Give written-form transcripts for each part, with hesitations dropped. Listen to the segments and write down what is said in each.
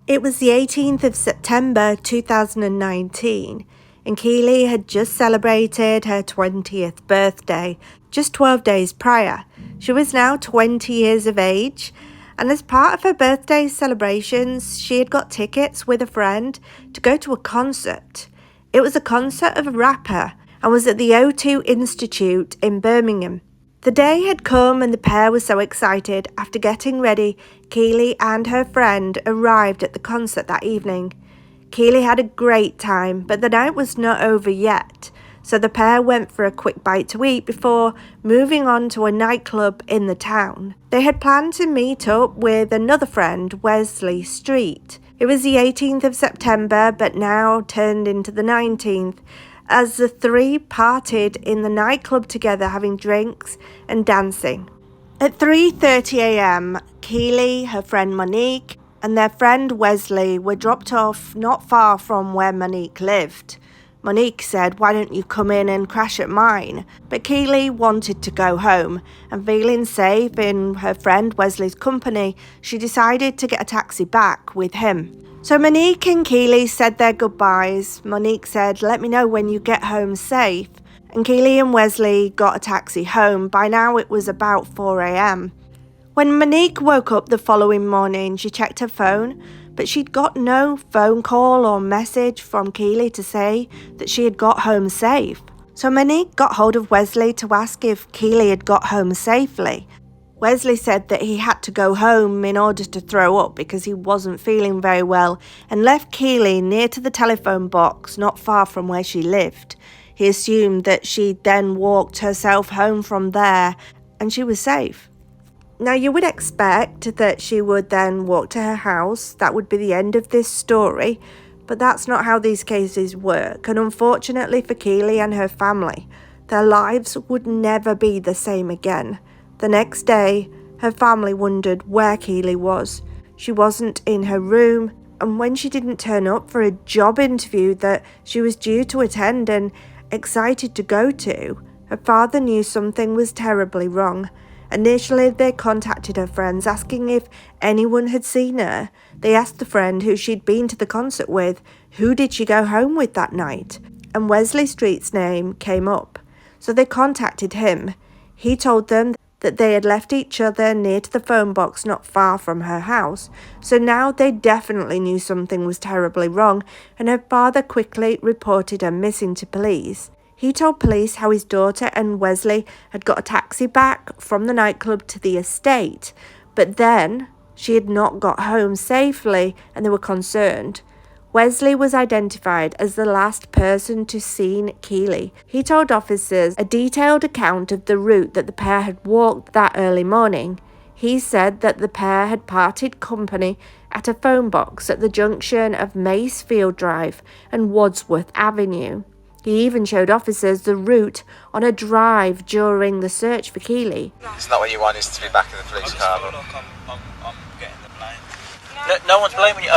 It was the 18th of September 2019, and Keely had just celebrated her 20th birthday, just 12 days prior. She was now 20 years of age, and as part of her birthday celebrations, she had got tickets with a friend to go to a concert. It was a concert of a rapper and was at the O2 Institute in Birmingham. The day had come and the pair were so excited. After getting ready, Keely and her friend arrived at the concert that evening. Keely had a great time, but the night was not over yet, so the pair went for a quick bite to eat before moving on to a nightclub in the town. They had planned to meet up with another friend, Wesley Street. It was the 18th of September, but now turned into the 19th, as the three partied in the nightclub together, having drinks and dancing. At 3:30 a.m, Keely, her friend Monique, and their friend Wesley were dropped off not far from where Monique lived. Monique said, "Why don't you come in and crash at mine?" But Keely wanted to go home, and feeling safe in her friend Wesley's company, she decided to get a taxi back with him. So Monique and Keely said their goodbyes. Monique said, "Let me know when you get home safe." And Keely and Wesley got a taxi home. By now it was about 4 a.m. When Monique woke up the following morning, she checked her phone, but she'd got no phone call or message from Keely to say that she had got home safe. So Monique got hold of Wesley to ask if Keely had got home safely. Wesley said that he had to go home in order to throw up because he wasn't feeling very well, and left Keely near to the telephone box not far from where she lived. He assumed that she then walked herself home from there and she was safe. Now, you would expect that she would then walk to her house. That would be the end of this story, but that's not how these cases work, and unfortunately for Keely and her family, their lives would never be the same again. The next day, her family wondered where Keely was. She wasn't in her room, and when she didn't turn up for a job interview that she was due to attend and excited to go to, her father knew something was terribly wrong. Initially, they contacted her friends asking if anyone had seen her. They asked the friend who she'd been to the concert with, who did she go home with that night? And Wesley Street's name came up. So they contacted him. He told them that they had left each other near to the phone box not far from her house. So now they definitely knew something was terribly wrong, and her father quickly reported her missing to police. He told police how his daughter and Wesley had got a taxi back from the nightclub to the estate, but then she had not got home safely, and they were concerned. Wesley was identified as the last person to seen Keely. He told officers a detailed account of the route that the pair had walked that early morning. He said that the pair had parted company at a phone box at the junction of Macefield Drive and Wadsworth Avenue. He even showed officers the route on a drive during the search for Keely. It's not what you want, is to be back in the police car. I just feel like I'm getting the blame. No one's blaming you.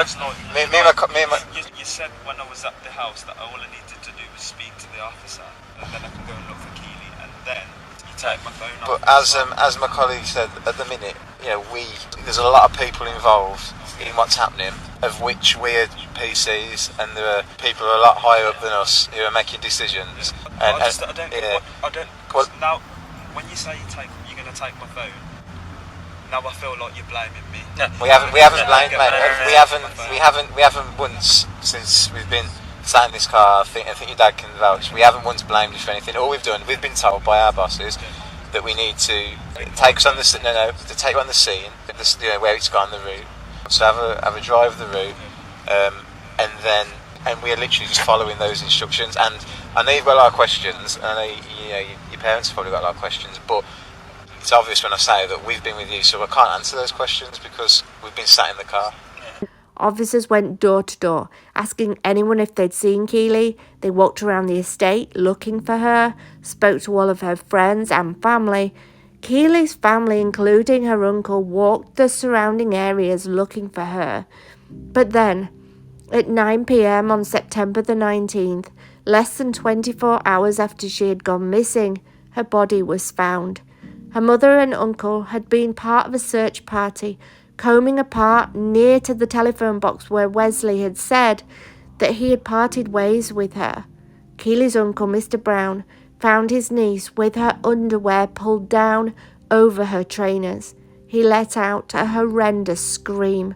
You said when I was at the house that all I needed to do was speak to the officer, and then I can go and look for Keely, and then you take my phone off. But as my colleague said, at the minute, there's a lot of people involved in what's happening, of which we're PCs, and there are people who are a lot higher up than us who are making decisions. I don't. Well, now, when you say you're going to take my phone, now I feel like you're blaming me. No, we haven't blamed, mate. We haven't once since we've been sat in this car. I think your dad can vouch. We haven't once blamed you for anything. All we've done, we've been told by our bosses that we need to take us on the to take on the scene, where it's gone, the route. So have a drive the route, and we are literally just following those instructions. And I know you've got a lot of questions. And I know your parents have probably got a lot of questions, but it's obvious when I say that we've been with you, so I can't answer those questions because we've been sat in the car. Officers went door to door, asking anyone if they'd seen Keely. They walked around the estate looking for her, spoke to all of her friends and family. Keely's family, including her uncle, walked the surrounding areas looking for her. But then, at 9 p.m. on September the 19th, less than 24 hours after she had gone missing, her body was found. Her mother and uncle had been part of a search party combing apart near to the telephone box where Wesley had said that he had parted ways with her. Keely's uncle, Mr. Brown, found his niece with her underwear pulled down over her trainers. He let out a horrendous scream.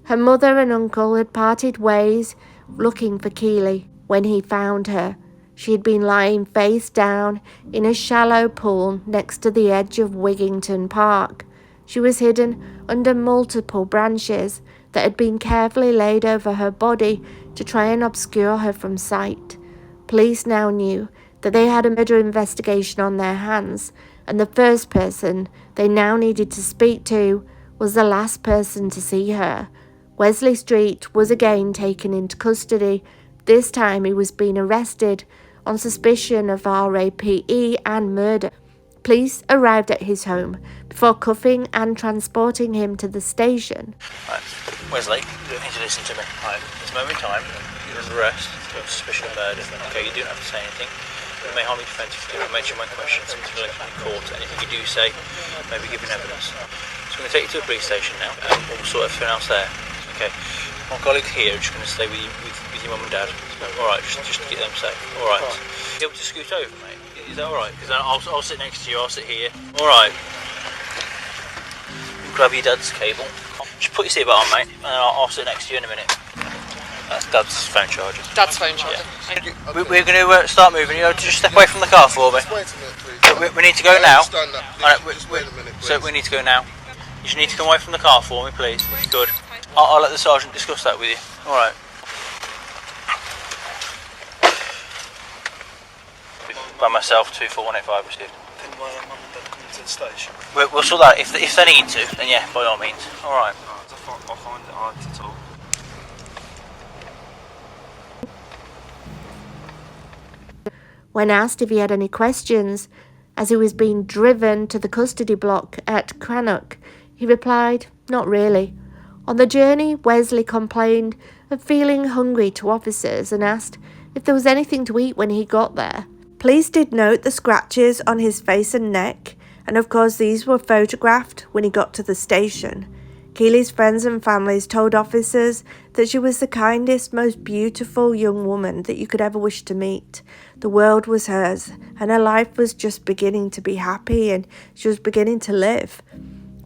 Her mother and uncle had parted ways looking for Keely when he found her. She had been lying face down in a shallow pool next to the edge of Wigington Park. She was hidden under multiple branches that had been carefully laid over her body to try and obscure her from sight. Police now knew that they had a murder investigation on their hands, and the first person they now needed to speak to was the last person to see her. Wesley Street was again taken into custody. This time he was being arrested on suspicion of RAPE and murder. Police arrived at his home before cuffing and transporting him to the station. Right. Wesley, you don't need to listen to me. Right. At this moment in time, you're under arrest on suspicion of murder. Okay, you don't have to say anything. You may harm your defence if you don't mention my questions in court. Anything you do say may be given evidence. So I'm going to take you to a police station now, and we'll sort everything else there. Okay. My colleagues here are just going to stay with your mum and dad. Alright, just to get them safe. Alright. You able to scoot over, mate? Is that alright? Because I'll sit next to you, I'll sit here. Alright. Grab your dad's cable. Just put your seatbelt on, mate, and I'll sit next to you in a minute. That's Dad's phone charger. Dad's phone charger. Yeah. We're going to start moving. You know, just step away from the car for me. Wait a minute, please. We need to go now. Wait a minute, please. So we need to go now. You just need to come away from the car for me, please, if you could. I'll let the sergeant discuss that with you. Alright. By myself, 24185 received. Then why are mum and dad coming to the station? We'll sort that. If they need to, then yeah, by all means. Alright. I find it hard to talk. When asked if he had any questions, as he was being driven to the custody block at Crannock, he replied, "Not really." On the journey, Wesley complained of feeling hungry to officers and asked if there was anything to eat when he got there. Police did note the scratches on his face and neck, and of course these were photographed when he got to the station. Keely's friends and families told officers that she was the kindest, most beautiful young woman that you could ever wish to meet. The world was hers, and her life was just beginning to be happy, and she was beginning to live.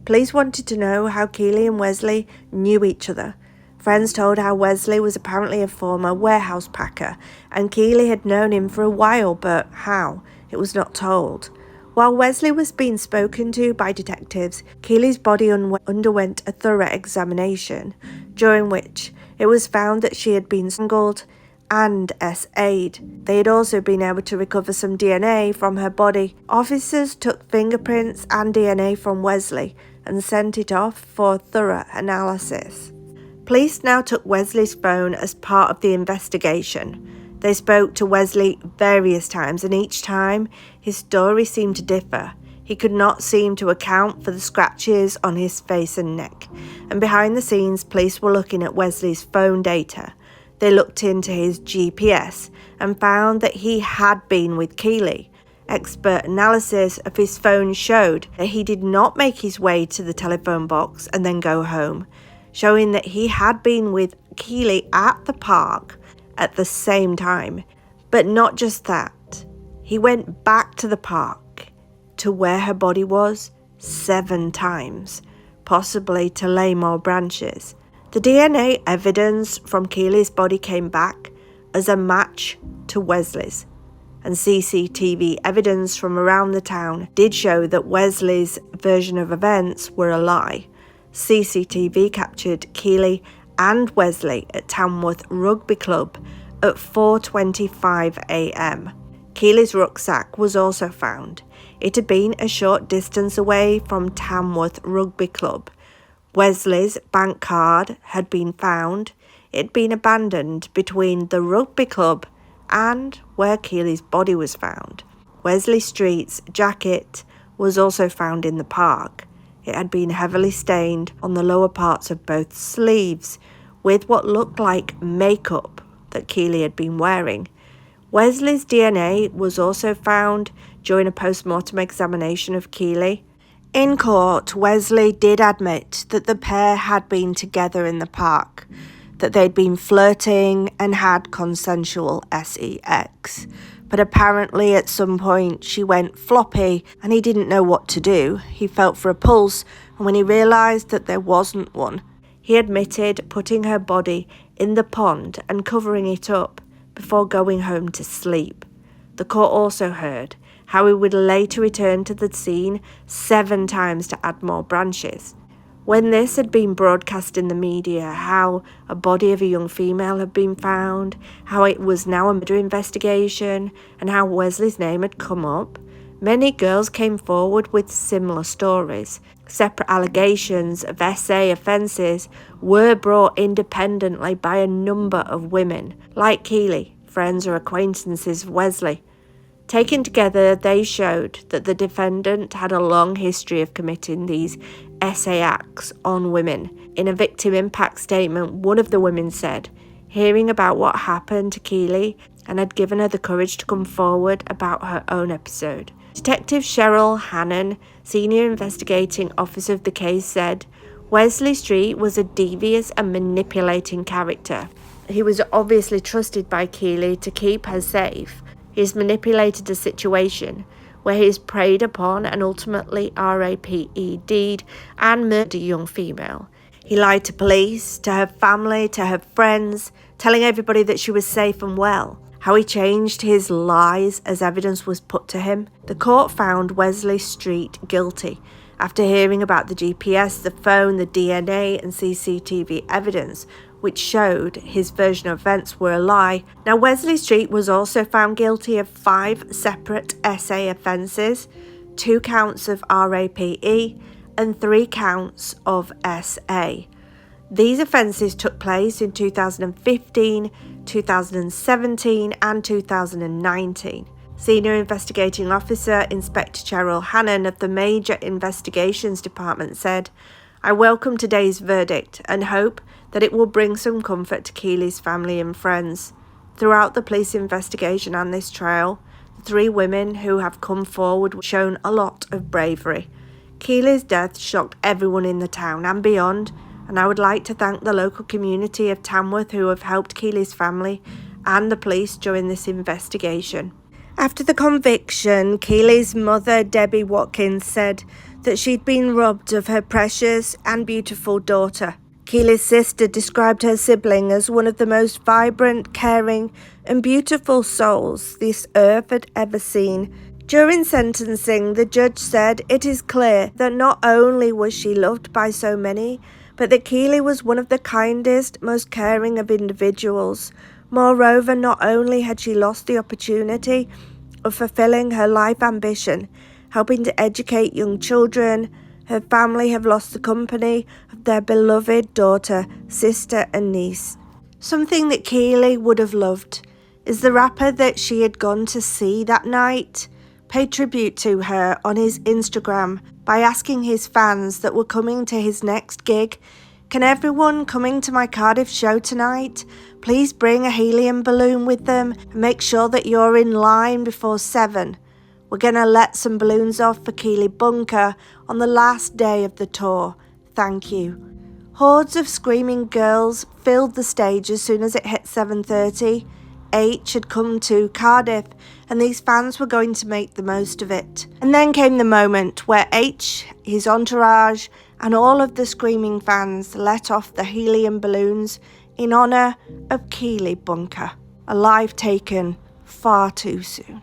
Police wanted to know how Keely and Wesley knew each other. Friends told how Wesley was apparently a former warehouse packer, and Keely had known him for a while, but how? It was not told. While Wesley was being spoken to by detectives, Keely's body underwent a thorough examination, during which it was found that she had been strangled and SA'd. They had also been able to recover some DNA from her body. Officers took fingerprints and DNA from Wesley and sent it off for thorough analysis. Police now took Wesley's phone as part of the investigation. They spoke to Wesley various times, and each time his story seemed to differ. He could not seem to account for the scratches on his face and neck. And behind the scenes, police were looking at Wesley's phone data. They looked into his GPS and found that he had been with Keely. Expert analysis of his phone showed that he did not make his way to the telephone box and then go home, showing that he had been with Keely at the park at the same time. But not just that, he went back to the park to where her body was 7 times, possibly to lay more branches. The DNA evidence from Keely's body came back as a match to Wesley's, and CCTV evidence from around the town did show that Wesley's version of events were a lie. CCTV captured Keely and Wesley at Tamworth Rugby Club at 4:25 a.m. Keely's rucksack was also found. It had been a short distance away from Tamworth Rugby Club. Wesley's bank card had been found. It had been abandoned between the rugby club and where Keely's body was found. Wesley Street's jacket was also found in the park. It had been heavily stained on the lower parts of both sleeves with what looked like makeup that Keely had been wearing. Wesley's DNA was also found during a post-mortem examination of Keely. In court, Wesley did admit that the pair had been together in the park, that they'd been flirting and had consensual sex. But apparently at some point she went floppy and he didn't know what to do. He felt for a pulse, and when he realised that there wasn't one, he admitted putting her body in the pond and covering it up before going home to sleep. The court also heard how he would later return to the scene 7 times to add more branches. When this had been broadcast in the media, how a body of a young female had been found, how it was now a murder investigation, and how Wesley's name had come up, many girls came forward with similar stories. Separate allegations of SA offences were brought independently by a number of women, like Keely, friends or acquaintances of Wesley. Taken together, they showed that the defendant had a long history of committing these SA acts on women. In a victim impact statement, one of the women said, hearing about what happened to Keely and had given her the courage to come forward about her own episode. Detective Cheryl Hannon, senior investigating officer of the case, said, Wesley Street was a devious and manipulating character. He was obviously trusted by Keely to keep her safe. He has manipulated a situation where he has preyed upon and ultimately RAPED'd and murdered a young female. He lied to police, to her family, to her friends, telling everybody that she was safe and well. How he changed his lies as evidence was put to him. The court found Wesley Street guilty after hearing about the GPS, the phone, the DNA and CCTV evidence, which showed his version of events were a lie. Now, Wesley Street was also found guilty of 5 separate SA offences, 2 counts of RAPE and 3 counts of SA. These offences took place in 2015, 2017 and 2019. Senior Investigating Officer Inspector Cheryl Hannon of the Major Investigations Department said, I welcome today's verdict and hope that it will bring some comfort to Keely's family and friends. Throughout the police investigation and this trial, the 3 women who have come forward have shown a lot of bravery. Keely's death shocked everyone in the town and beyond, and I would like to thank the local community of Tamworth who have helped Keely's family and the police during this investigation. After the conviction, Keely's mother, Debbie Watkins, said that she'd been robbed of her precious and beautiful daughter. Keely's sister described her sibling as one of the most vibrant, caring and beautiful souls this earth had ever seen. During sentencing, the judge said it is clear that not only was she loved by so many, but that Keely was one of the kindest, most caring of individuals. Moreover, not only had she lost the opportunity of fulfilling her life ambition, helping to educate young children, her family have lost the company of their beloved daughter, sister and niece. Something that Keely would have loved is the rapper that she had gone to see that night paid tribute to her on his Instagram by asking his fans that were coming to his next gig, can everyone coming to my Cardiff show tonight please bring a helium balloon with them and make sure that you're in line before 7. We're going to let some balloons off for Keely Bunker on the last day of the tour. Thank you. Hordes of screaming girls filled the stage as soon as it hit 7:30. H had come to Cardiff and these fans were going to make the most of it. And then came the moment where H, his entourage and all of the screaming fans let off the helium balloons in honour of Keely Bunker, a life taken far too soon.